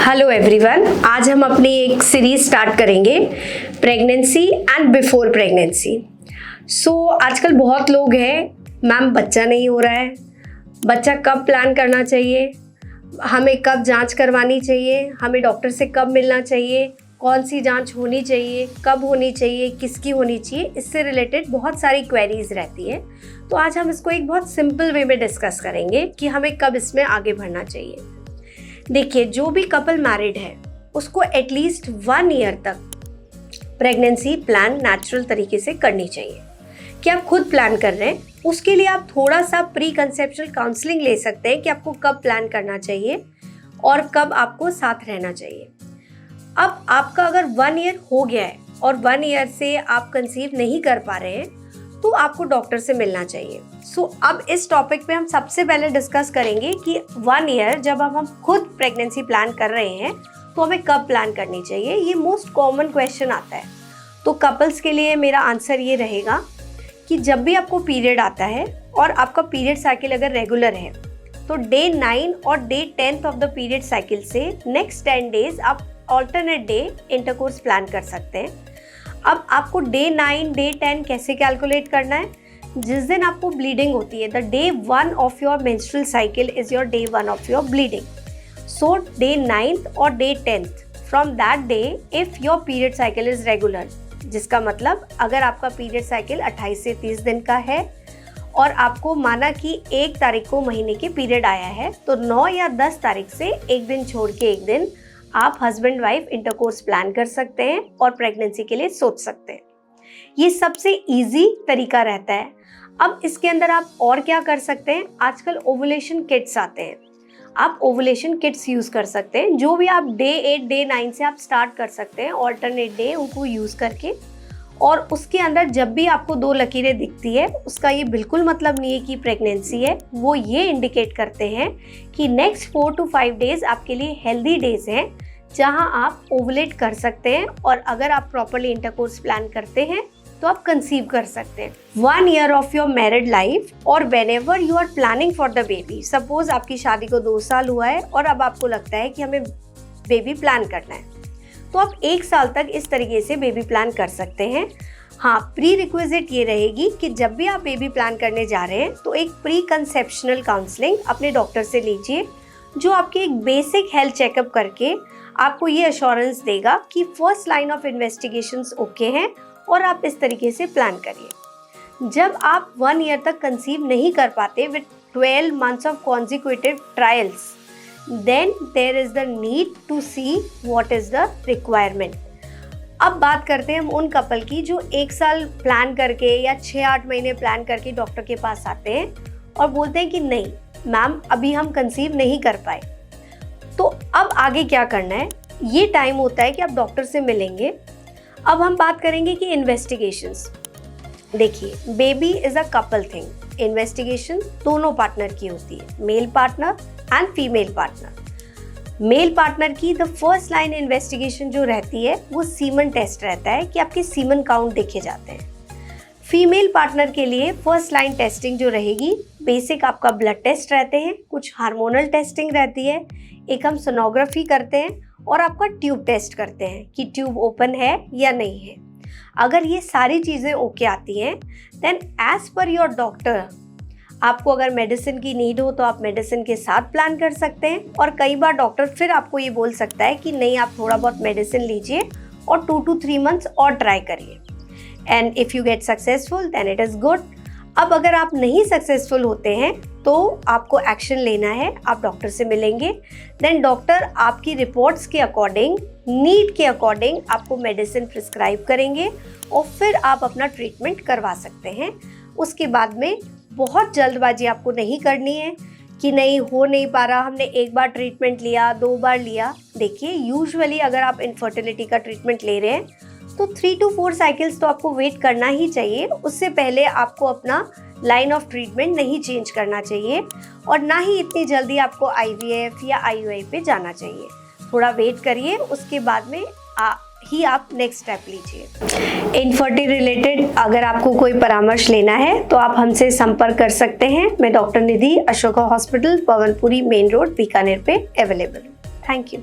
Hello everyone, आज हम अपनी एक सीरीज स्टार्ट करेंगे प्रेगनेंसी एंड बिफोर प्रेगनेंसी। आजकल बहुत लोग हैं, मैम बच्चा नहीं हो रहा है, बच्चा कब प्लान करना चाहिए, हमें कब जांच करवानी चाहिए, हमें डॉक्टर से कब मिलना चाहिए, कौन सी जांच होनी चाहिए, कब होनी चाहिए, किसकी होनी चाहिए, इससे रिलेटेड बहुत सारी क्वेरीज रहती है। तो आज हम इसको एक बहुत सिंपल वे में डिस्कस करेंगे कि हमें कब इसमें आगे बढ़ना चाहिए। देखिए, जो भी कपल मैरिड है उसको एटलीस्ट 1 ईयर तक प्रेगनेंसी प्लान नेचुरल तरीके से करनी चाहिए। कि आप खुद प्लान कर रहे हैं, उसके लिए आप थोड़ा सा प्री कंसेप्शुअल काउंसलिंग ले सकते हैं कि आपको कब प्लान करना चाहिए और कब आपको साथ रहना चाहिए। अब आपका अगर 1 ईयर हो गया है और 1 ईयर से आप कंसीव नहीं कर पा रहे हैं तो आपको डॉक्टर से मिलना चाहिए। अब इस टॉपिक पे हम सबसे पहले डिस्कस करेंगे कि 1 ईयर जब हम खुद प्रेगनेंसी प्लान कर रहे हैं तो हमें कब प्लान करनी चाहिए। ये मोस्ट कॉमन क्वेश्चन आता है। तो कपल्स के लिए मेरा आंसर ये रहेगा कि जब भी आपको पीरियड आता है और आपका पीरियड साइकिल अगर रेगुलर है तो डे 9 और day 10 of the period cycle से नेक्स्ट 10 डेज आप ऑल्टरनेट डे इंटरकोर्स प्लान कर सकते हैं। अब आपको डे 9, डे 10 कैसे कैलकुलेट करना है? जिस दिन आपको ब्लीडिंग होती है, the day 1 of your menstrual cycle is your day 1 of your bleeding. So day 9th और day 10th from that day if your period cycle is regular, जिसका मतलब अगर आपका पीरियड साइकिल 28 से 30 दिन का है और आपको माना कि 1 तारीख को महीने के पीरियड आया है तो 9 या 10 तारीख से एक दिन छोड़ के एक दिन आप हस्बैंड वाइफ इंटरकोर्स प्लान कर सकते हैं और प्रेगनेंसी के लिए सोच सकते हैं। ये सबसे इजी तरीका रहता है। अब इसके अंदर आप और क्या कर सकते हैं? आजकल ओवुलेशन किट्स आते हैं, आप ओवुलेशन किट्स यूज़ कर सकते हैं। जो भी आप डे 8, डे 9 से आप स्टार्ट कर सकते हैं ऑल्टरनेट डे उनको यूज़ करके। और उसके अंदर जब भी आपको 2 लकीरें दिखती है उसका ये बिल्कुल मतलब नहीं है कि प्रेगनेंसी है। वो ये इंडिकेट करते हैं कि नेक्स्ट 4 to 5 डेज आपके लिए हेल्दी डेज हैं जहां आप ओवुलेट कर सकते हैं और अगर आप प्रॉपरली इंटरकोर्स प्लान करते हैं तो आप कंसीव कर सकते हैं। 1 year of your married life और whenever you are planning for the baby, suppose आपकी शादी को 2 साल हुआ है और अब आपको लगता है कि हमें बेबी प्लान करना है तो आप 1 साल तक इस तरीके से बेबी प्लान कर सकते हैं। हाँ, प्री रिक्विजिट ये रहेगी कि जब भी आप बेबी प्लान करने जा रहे हैं तो एक प्री कंसेप्शनल काउंसलिंग अपने डॉक्टर से लीजिए, जो आपके एक बेसिक हेल्थ चेकअप करके आपको ये अश्योरेंस देगा कि first line of investigations okay हैं और आप इस तरीके से प्लान करिए। जब आप 1 ईयर तक कंसीव नहीं कर पाते with 12 months of consecutive trials, then there is the need to see what is the requirement। अब बात करते हैं हम उन कपल की जो 1 साल प्लान करके या 6-8 महीने प्लान करके डॉक्टर के पास आते हैं और बोलते हैं कि नहीं मैम अभी हम कंसीव नहीं कर पाए। तो अब आगे क्या करना है? ये टाइम होता है कि आप डॉक्टर से मिलेंगे। अब हम बात करेंगे कि इन्वेस्टिगेशंस। देखिए, baby is a couple thing, investigation दोनों पार्टनर की होती है, male partner and female partner. Male partner की द फर्स्ट लाइन इन्वेस्टिगेशन जो रहती है वो सीमन टेस्ट रहता है कि आपके सीमन काउंट देखे जाते हैं। फीमेल पार्टनर के लिए फर्स्ट लाइन टेस्टिंग जो रहेगी, बेसिक आपका ब्लड टेस्ट रहते हैं, कुछ हार्मोनल टेस्टिंग रहती है, एक हम सोनोग्राफी करते हैं और आपका ट्यूब टेस्ट करते हैं कि ट्यूब ओपन है या नहीं है। अगर ये सारी चीज़ें ओके आती हैं then as per your doctor आपको अगर मेडिसिन की नीड हो तो आप मेडिसिन के साथ प्लान कर सकते हैं। और कई बार डॉक्टर फिर आपको ये बोल सकता है कि नहीं आप थोड़ा बहुत मेडिसिन लीजिए और 2 to 3 months और ट्राई करिए, and if you get successful then it is good. अब अगर आप नहीं सक्सेसफुल होते हैं तो आपको एक्शन लेना है, आप डॉक्टर से मिलेंगे, देन डॉक्टर आपकी रिपोर्ट्स के अकॉर्डिंग, नीड के अकॉर्डिंग आपको मेडिसिन प्रिस्क्राइब करेंगे और फिर आप अपना ट्रीटमेंट करवा सकते हैं। उसके बाद में बहुत जल्दबाजी आपको नहीं करनी है कि नहीं हो नहीं पा रहा, हमने 1 बार ट्रीटमेंट लिया, 2 बार लिया। देखिए, यूजुअली अगर आप इनफर्टिलिटी का ट्रीटमेंट ले रहे हैं तो 3 to 4 साइकिल्स तो आपको वेट करना ही चाहिए। उससे पहले आपको अपना लाइन ऑफ ट्रीटमेंट नहीं चेंज करना चाहिए और ना ही इतनी जल्दी आपको IVF या IUI पे जाना चाहिए। थोड़ा वेट करिए, उसके बाद में ही आप नेक्स्ट स्टेप लीजिए। इनफर्टिलिटी रिलेटेड अगर आपको कोई परामर्श लेना है तो आप हमसे संपर्क कर सकते हैं। मैं doctor Nidhi, Ashoka hospital, Pawanpuri main road, Bikaner पे अवेलेबल हूँ। Thank you.